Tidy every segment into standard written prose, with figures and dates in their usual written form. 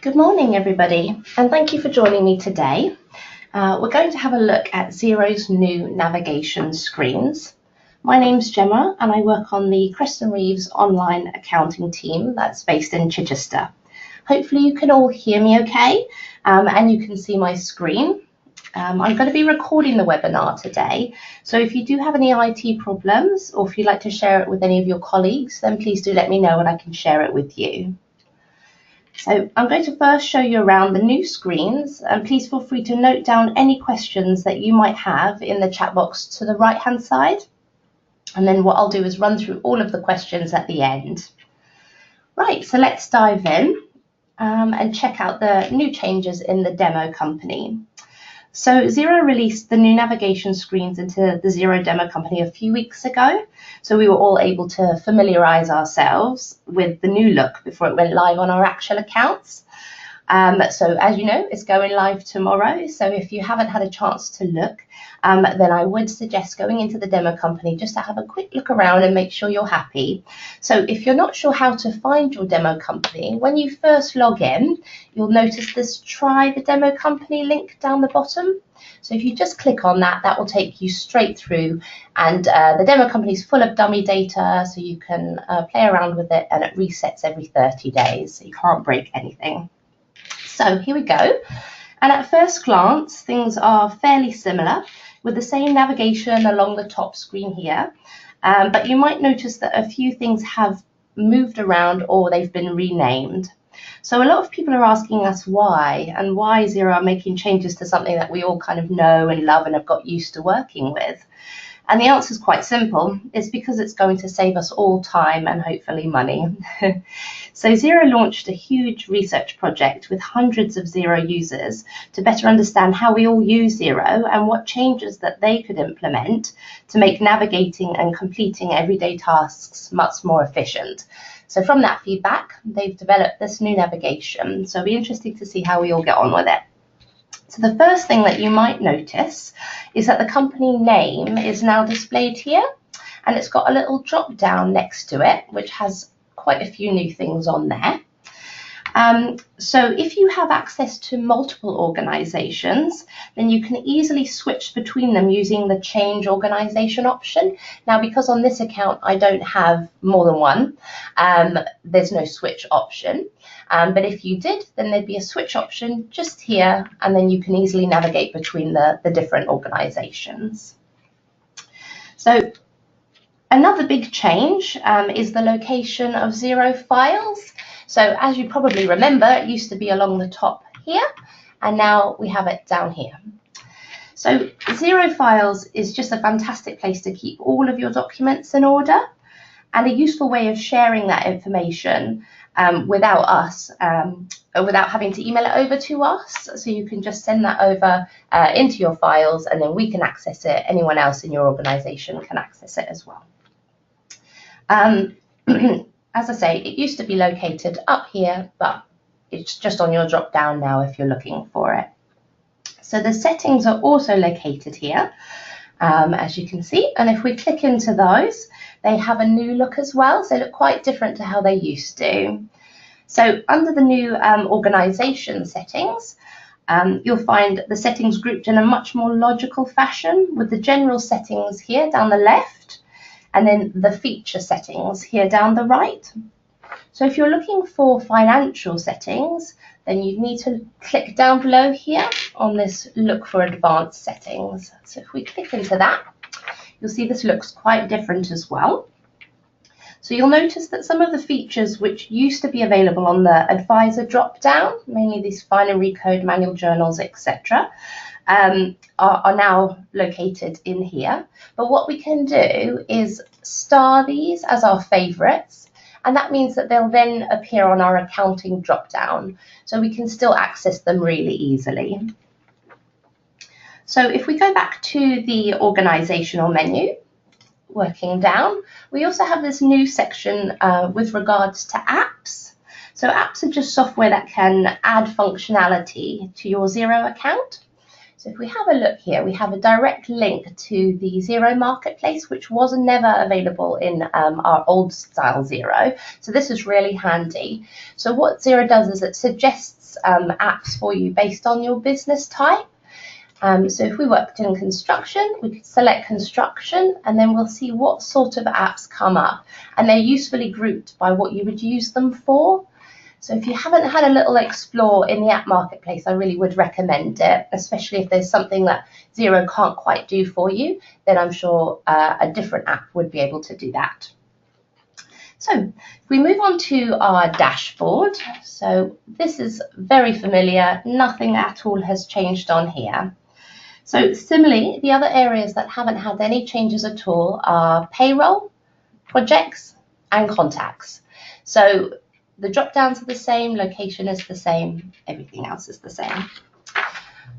Good morning, everybody, and thank you for joining me today. We're going to have a look at Xero's new navigation screens. My name's Gemma, and I work on the Creston Reeves online accounting team that's based in Chichester. Hopefully you can all hear me okay, and you can see my screen. I'm going to be recording the webinar today, so if you do have any IT problems, or if you'd like to share it with any of your colleagues, then please do let me know and I can share it with you. So I'm going to first show you around the new screens, and please feel free to note down any questions that you might have in the chat box to the right hand side. And then what I'll do is run through all of the questions at the end. Right, so let's dive in and check out the new changes in the demo company. So Xero released the new navigation screens into the Xero demo company a few weeks ago. So we were all able to familiarize ourselves with the new look before it went live on our actual accounts. So as you know, it's going live tomorrow. So if you haven't had a chance to look, then I would suggest going into the demo company just to have a quick look around and make sure you're happy. So if you're not sure how to find your demo company, when you first log in, you'll notice this Try the Demo Company link down the bottom. So if you just click on that, that will take you straight through, and the demo company is full of dummy data, so you can play around with it, and it resets every 30 days, so you can't break anything. So here we go, and at first glance things are fairly similar with the same navigation along the top screen here, but you might notice that a few things have moved around or they've been renamed. So a lot of people are asking us why, and why Xero are making changes to something that we all kind of know and love and have got used to working with. And the answer is quite simple. It's because it's going to save us all time and hopefully money. So Xero launched a huge research project with hundreds of Xero users to better understand how we all use Xero and what changes that they could implement to make navigating and completing everyday tasks much more efficient. So from that feedback, they've developed this new navigation. So it'll be interesting to see how we all get on with it. So the first thing that you might notice is that the company name is now displayed here, and it's got a little drop down next to it, which has quite a few new things on there. So if you have access to multiple organizations, then you can easily switch between them using the change organization option. Now, because on this account I don't have more than one, there's no switch option. But if you did, then there'd be a switch option just here, and then you can easily navigate between the different organizations. So another big change is the location of Xero files. So as you probably remember, it used to be along the top here, and now we have it down here. So Xero files is just a fantastic place to keep all of your documents in order, and a useful way of sharing that information without us, without having to email it over to us. So you can just send that over into your files, and then we can access it. Anyone else in your organization can access it as well. As I say, it used to be located up here, but it's just on your drop down now if you're looking for it. So the settings are also located here, as you can see. And if we click into those, they have a new look as well. So they look quite different to how they used to. So under the new organization settings, you'll find the settings grouped in a much more logical fashion, with the general settings here down the left, and then the feature settings here down the right. So if you're looking for financial settings, then you need to click down below here on this look for advanced settings. So if we click into that, you'll see this looks quite different as well. So you'll notice that some of the features which used to be available on the advisor drop down, mainly these binary code, manual journals, etc., are now located in here. But what we can do is star these as our favorites, and that means that they'll then appear on our accounting drop down, so we can still access them really easily. So if we go back to the organizational menu, working down, we also have this new section with regards to apps. So apps are just software that can add functionality to your Xero account. So So if we have a look here, we have a direct link to the Xero marketplace, which was never available in our old style Xero. So this is really handy. So what Xero does is it suggests apps for you based on your business type. So if we worked in construction, we could select construction, and then we'll see what sort of apps come up. And they're usefully grouped by what you would use them for. So if you haven't had a little explore in the app marketplace, I really would recommend it, especially if there's something that Xero can't quite do for you, then I'm sure a different app would be able to do that. So if we move on to our dashboard, so this is very familiar, nothing at all has changed on here. So similarly, the other areas that haven't had any changes at all are payroll, projects, and contacts. So the drop downs are the same, location is the same, everything else is the same.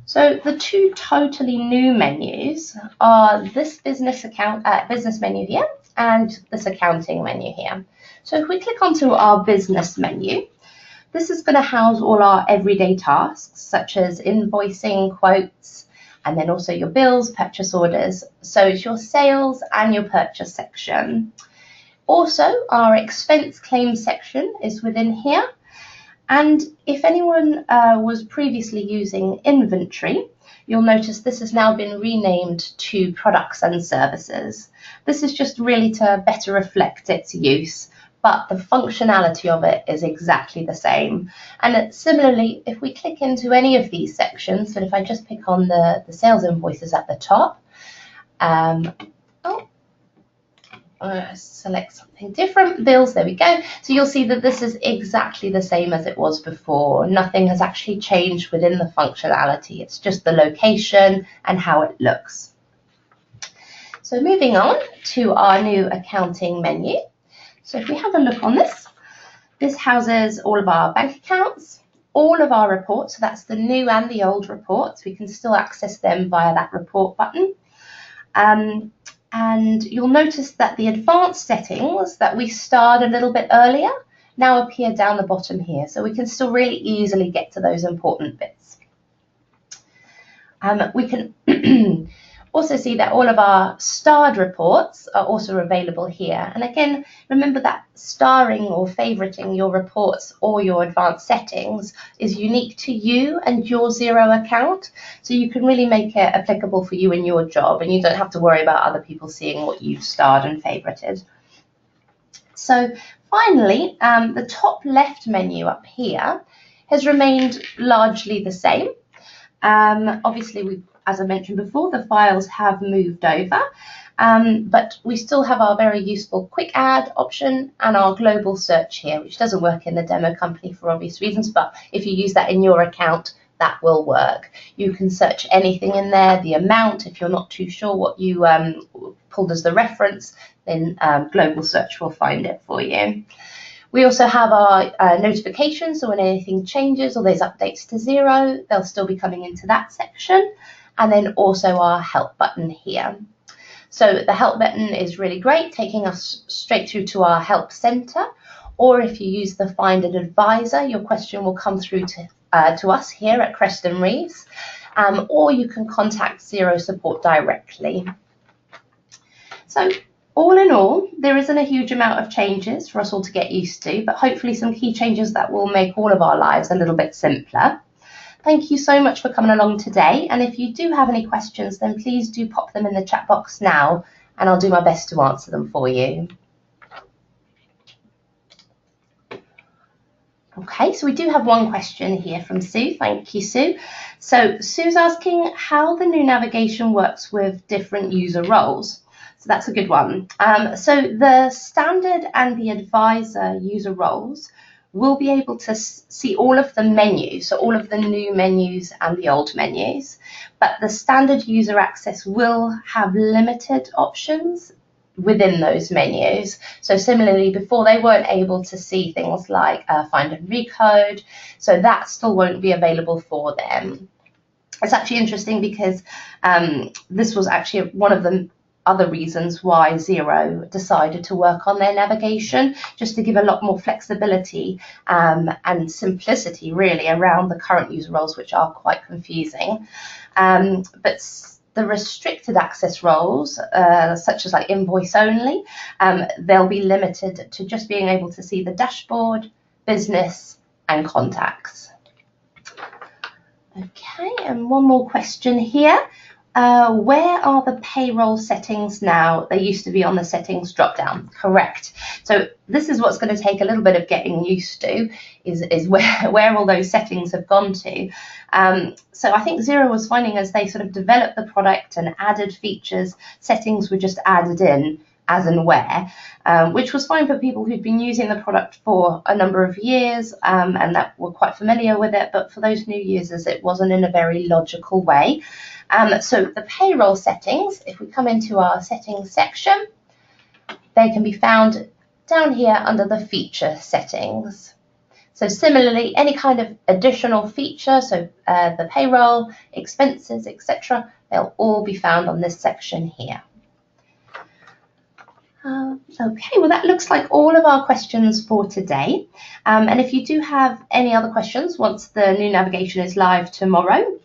So the two totally new menus are this business menu here and this accounting menu here. So if we click onto our business menu, this is going to house all our everyday tasks such as invoicing, quotes, and then also your bills, purchase orders. So it's your sales and your purchase section. Also, our expense claim section is within here. And if anyone was previously using inventory, you'll notice this has now been renamed to products and services. This is just really to better reflect its use, but the functionality of it is exactly the same. And similarly, if we click into any of these sections, so if I just pick on the sales invoices at the top, select something different, bills, there we go. So you'll see that this is exactly the same as it was before. Nothing has actually changed within the functionality. It's just the location and how it looks. So moving on to our new accounting menu. So if we have a look on this, this houses all of our bank accounts, all of our reports, so that's the new and the old reports. We can still access them via that report button. And you'll notice that the advanced settings that we starred a little bit earlier now appear down the bottom here. So we can still really easily get to those important bits. We can also see that all of our starred reports are also available here. And again, remember that starring or favoriting your reports or your advanced settings is unique to you and your Xero account. So you can really make it applicable for you in your job, and you don't have to worry about other people seeing what you've starred and favorited. So finally, the top left menu up here has remained largely the same. Obviously, as I mentioned before, the files have moved over, but we still have our very useful quick add option and our global search here, which doesn't work in the demo company for obvious reasons, but if you use that in your account, that will work. You can search anything in there, the amount, if you're not too sure what you pulled as the reference, then global search will find it for you. We also have our notifications, so when anything changes or there's updates to Xero, they'll still be coming into that section. And then also our help button here. So the help button is really great, taking us straight through to our help center. Or if you use the Find an Advisor, your question will come through to us here at Creston Reeves. Or you can contact Xero support directly. So all in all, there isn't a huge amount of changes for us all to get used to, but hopefully some key changes that will make all of our lives a little bit simpler. Thank you so much for coming along today, and if you do have any questions, then please do pop them in the chat box now, and I'll do my best to answer them for you. Okay, so we do have one question here from Sue. Thank you, Sue. So Sue's asking how the new navigation works with different user roles. So that's a good one. So the standard and the advisor user roles will be able to see all of the menus, so all of the new menus and the old menus, but the standard user access will have limited options within those menus. So similarly, before they weren't able to see things like find and recode, so that still won't be available for them. It's actually interesting because this was actually one of the other reasons why Xero decided to work on their navigation, just to give a lot more flexibility and simplicity really around the current user roles, which are quite confusing. But the restricted access roles, such as like invoice only, they'll be limited to just being able to see the dashboard, business, and contacts. Okay, and one more question here. Where are the payroll settings now? They used to be on the settings drop-down. Correct. So this is what's going to take a little bit of getting used to, is where all those settings have gone to. So I think Xero was finding as they sort of developed the product and added features, settings were just added in as and where, which was fine for people who'd been using the product for a number of years and that were quite familiar with it, but for those new users it wasn't in a very logical way. So the payroll settings, if we come into our settings section, they can be found down here under the feature settings. So similarly, any kind of additional feature, so the payroll, expenses, etc., they'll all be found on this section here. Okay, well that looks like all of our questions for today. And if you do have any other questions once the new navigation is live tomorrow,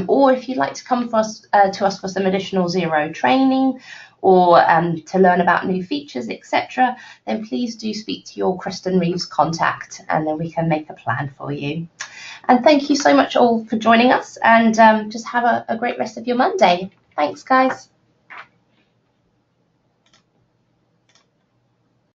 or if you'd like to come to us for some additional Xero training or to learn about new features, etc., then please do speak to your Kristen Reeves contact and then we can make a plan for you. And thank you so much all for joining us, and just have a great rest of your Monday. Thanks, guys.